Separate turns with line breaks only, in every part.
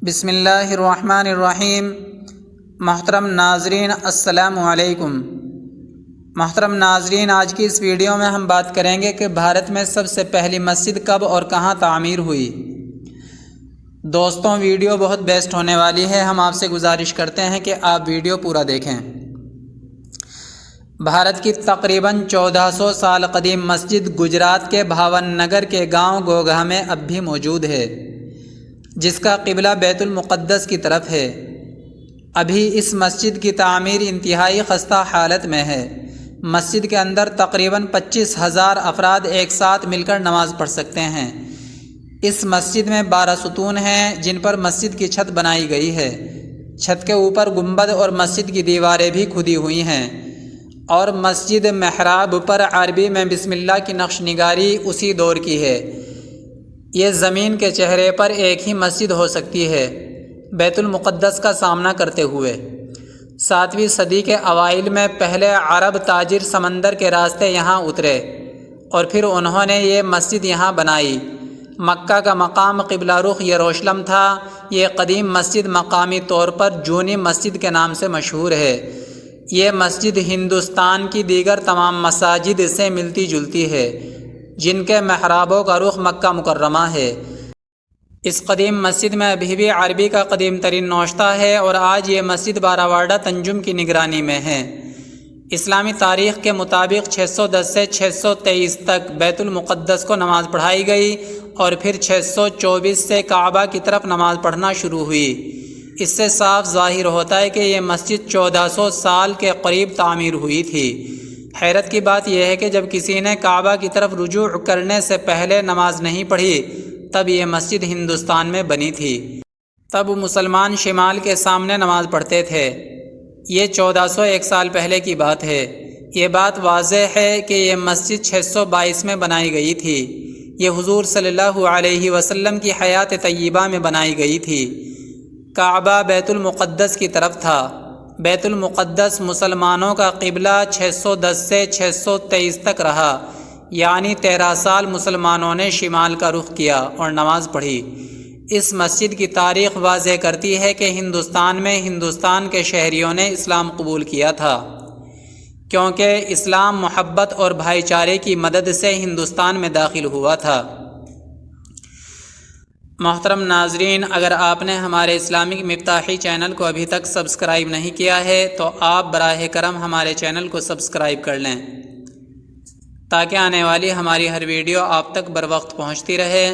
بسم اللہ الرحمن الرحیم۔ محترم ناظرین السلام علیکم۔ محترم ناظرین، آج کی اس ویڈیو میں ہم بات کریں گے کہ بھارت میں سب سے پہلی مسجد کب اور کہاں تعمیر ہوئی۔ دوستوں، ویڈیو بہت بیسٹ ہونے والی ہے، ہم آپ سے گزارش کرتے ہیں کہ آپ ویڈیو پورا دیکھیں۔ بھارت کی تقریباً 1400 سال قدیم مسجد گجرات کے بھاون نگر کے گاؤں گوگھا میں اب بھی موجود ہے، جس کا قبلہ بیت المقدس کی طرف ہے۔ ابھی اس مسجد کی تعمیر انتہائی خستہ حالت میں ہے۔ مسجد کے اندر تقریباً 25,000 افراد ایک ساتھ مل کر نماز پڑھ سکتے ہیں۔ اس مسجد میں 12 ستون ہیں جن پر مسجد کی چھت بنائی گئی ہے۔ چھت کے اوپر گنبد اور مسجد کی دیواریں بھی کھدی ہوئی ہیں، اور مسجد محراب پر عربی میں بسم اللہ کی نقش نگاری اسی دور کی ہے۔ یہ زمین کے چہرے پر ایک ہی مسجد ہو سکتی ہے، بیت المقدس کا سامنا کرتے ہوئے۔ 7ویں صدی کے اوائل میں پہلے عرب تاجر سمندر کے راستے یہاں اترے اور پھر انہوں نے یہ مسجد یہاں بنائی۔ مکہ کا مقام قبلہ رخ یروشلم تھا۔ یہ قدیم مسجد مقامی طور پر جونی مسجد کے نام سے مشہور ہے۔ یہ مسجد ہندوستان کی دیگر تمام مساجد سے ملتی جلتی ہے، جن کے محرابوں کا رخ مکہ مکرمہ ہے۔ اس قدیم مسجد میں ابھی بھی عربی کا قدیم ترین نوشتہ ہے، اور آج یہ مسجد باراواڈا تنجم کی نگرانی میں ہے۔ اسلامی تاریخ کے مطابق 610 سے 623 تک بیت المقدس کو نماز پڑھائی گئی، اور پھر 624 سے کعبہ کی طرف نماز پڑھنا شروع ہوئی۔ اس سے صاف ظاہر ہوتا ہے کہ یہ مسجد 1400 سال کے قریب تعمیر ہوئی تھی۔ حیرت کی بات یہ ہے کہ جب کسی نے کعبہ کی طرف رجوع کرنے سے پہلے نماز نہیں پڑھی، تب یہ مسجد ہندوستان میں بنی تھی۔ تب مسلمان شمال کے سامنے نماز پڑھتے تھے۔ یہ 1401 سال پہلے کی بات ہے۔ یہ بات واضح ہے کہ یہ مسجد 622 میں بنائی گئی تھی۔ یہ حضور صلی اللہ علیہ وسلم کی حیات طیبہ میں بنائی گئی تھی۔ کعبہ بیت المقدس کی طرف تھا۔ بیت المقدس مسلمانوں کا قبلہ 610 سے 623 تک رہا، یعنی 13 سال مسلمانوں نے شمال کا رخ کیا اور نماز پڑھی۔ اس مسجد کی تاریخ واضح کرتی ہے کہ ہندوستان میں ہندوستان کے شہریوں نے اسلام قبول کیا تھا، کیونکہ اسلام محبت اور بھائی چارے کی مدد سے ہندوستان میں داخل ہوا تھا۔ محترم ناظرین، اگر آپ نے ہمارے اسلامک مفتاحی چینل کو ابھی تک سبسکرائب نہیں کیا ہے تو آپ براہ کرم ہمارے چینل کو سبسکرائب کر لیں، تاکہ آنے والی ہماری ہر ویڈیو آپ تک بروقت پہنچتی رہے۔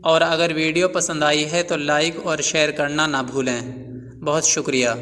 اور اگر ویڈیو پسند آئی ہے تو لائک اور شیئر کرنا نہ بھولیں۔ بہت شکریہ۔